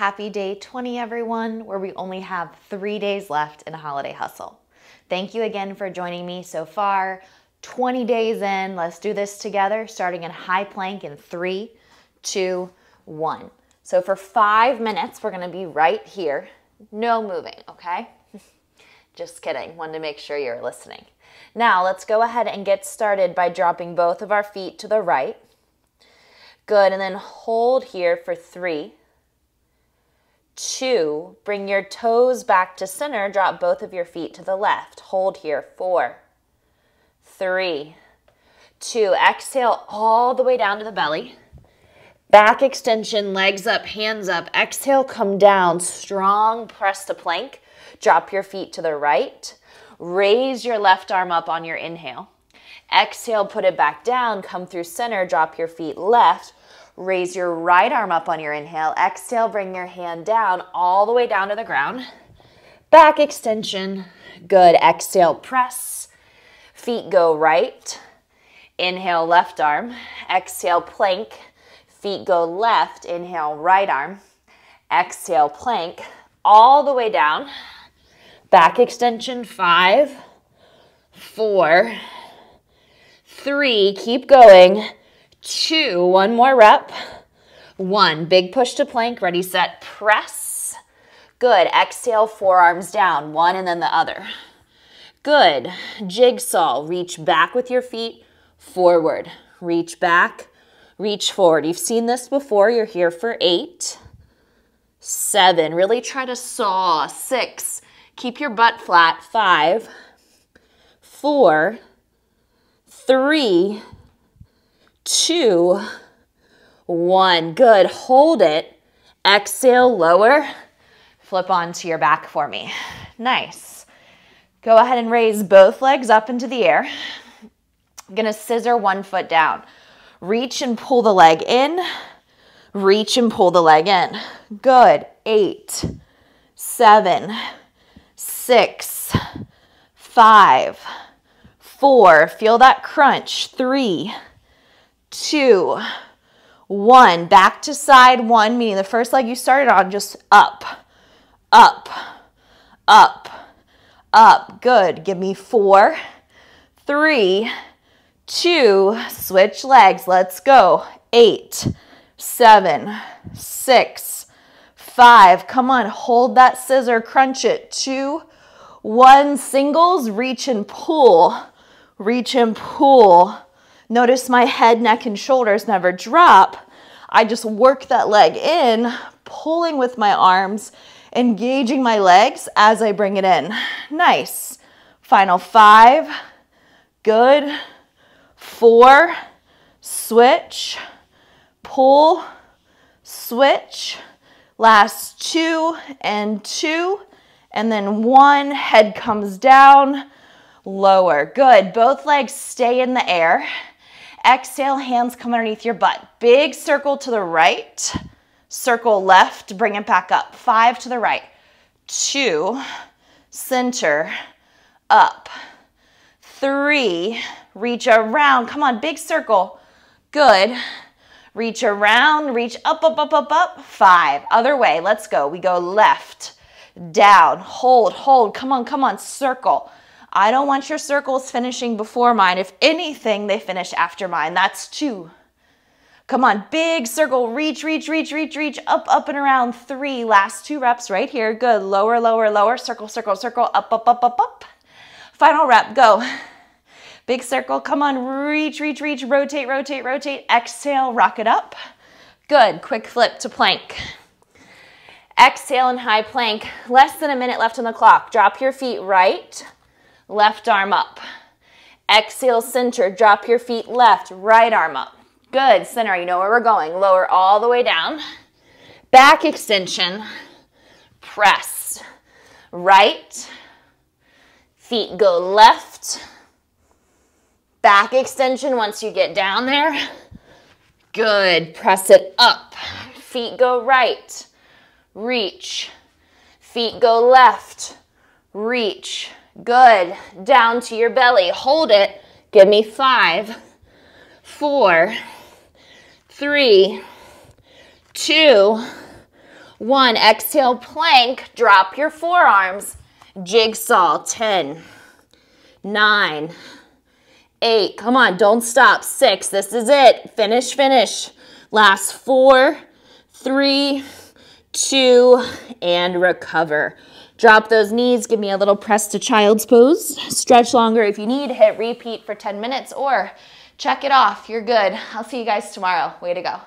Happy day 20, everyone, where we only have 3 days left in Holiday Hustle. Thank you again for joining me so far. 20 days in, let's do this together, starting in high plank in 3, 2, 1. So for 5 minutes, we're gonna be right here. No moving, okay? Just kidding, wanted to make sure you're listening. Now let's go ahead and get started by dropping both of our feet to the right. Good, and then hold here for 3, 2, bring your toes back to center, drop both of your feet to the left. Hold here, 4, 3, 2, exhale all the way down to the belly. Back extension, legs up, hands up. Exhale, come down, strong press to plank. Drop your feet to the right. Raise your left arm up on your inhale. Exhale, put it back down, come through center, drop your feet left. Raise your right arm up on your inhale. Exhale, bring your hand down, all the way down to the ground. Back extension, good. Exhale, press. Feet go right. Inhale, left arm. Exhale, plank. Feet go left. Inhale, right arm. Exhale, plank, all the way down. Back extension, 5, 4, 3, keep going. 2, one more rep. 1, big push to plank, ready, set, press. Good, exhale, forearms down, one and then the other. Good, jigsaw, reach back with your feet, forward. Reach back, reach forward. You've seen this before, you're here for 8, 7, really try to saw, 6, keep your butt flat, 5, 4, 3, 2, 1. Good. Hold it. Exhale, lower. Flip onto your back for me. Nice. Go ahead and raise both legs up into the air. I'm going to scissor one foot down. Reach and pull the leg in. Reach and pull the leg in. Good. 8, 7, 6, 5, 4. Feel that crunch. 3, 2, 1. Back to side 1, meaning the first leg you started on, just up, up, up, up. Good. Give me 4, 3, 2. Switch legs. Let's go. 8, 7, 6, 5. Come on. Hold that scissor. Crunch it. 2, 1. Singles. Reach and pull. Reach and pull. Notice my head, neck, and shoulders never drop. I just work that leg in, pulling with my arms, engaging my legs as I bring it in. Nice. Final 5. Good. 4. Switch. Pull. Switch. Last 2 and 2. And then 1. Head comes down. Lower. Good. Both legs stay in the air. Exhale, hands come underneath your butt. Big circle to the right. Circle left, bring it back up. 5 to the right. 2, center, up. 3, reach around. Come on, big circle. Good. Reach around, reach up, up, up, up, up. 5, other way, let's go. We go left, down, hold, hold. Come on, circle. I don't want your circles finishing before mine. If anything, they finish after mine. That's 2. Come on, big circle, reach, reach, reach, reach, reach, up, up, and around. 3, last 2 reps right here. Good, lower, lower, lower, circle, circle, circle, up, up, up, up, up. Final rep, go. Big circle, come on, reach, reach, reach, rotate, rotate, rotate. Exhale, rock it up. Good, quick flip to plank. Exhale in high plank. Less than a minute left on the clock. Drop your feet right. Left arm up. Exhale, center. Drop your feet left, right arm up. Good. Center, you know where we're going. Lower all the way down. Back extension. Press. Right. Feet go left. Back extension once you get down there. Good. Press it up. Feet go right. Reach. Feet go left. Reach. Good. Down to your belly. Hold it. Give me 5, 4, 3, 2, 1. Exhale, plank. Drop your forearms. Jigsaw. 10, 9, 8. Come on, don't stop. 6. This is it. Finish, finish. Last 4, 3, 2, and recover. Drop those knees. Give me a little press to child's pose. Stretch longer if you need. Hit repeat for 10 minutes or check it off. You're good. I'll see you guys tomorrow. Way to go.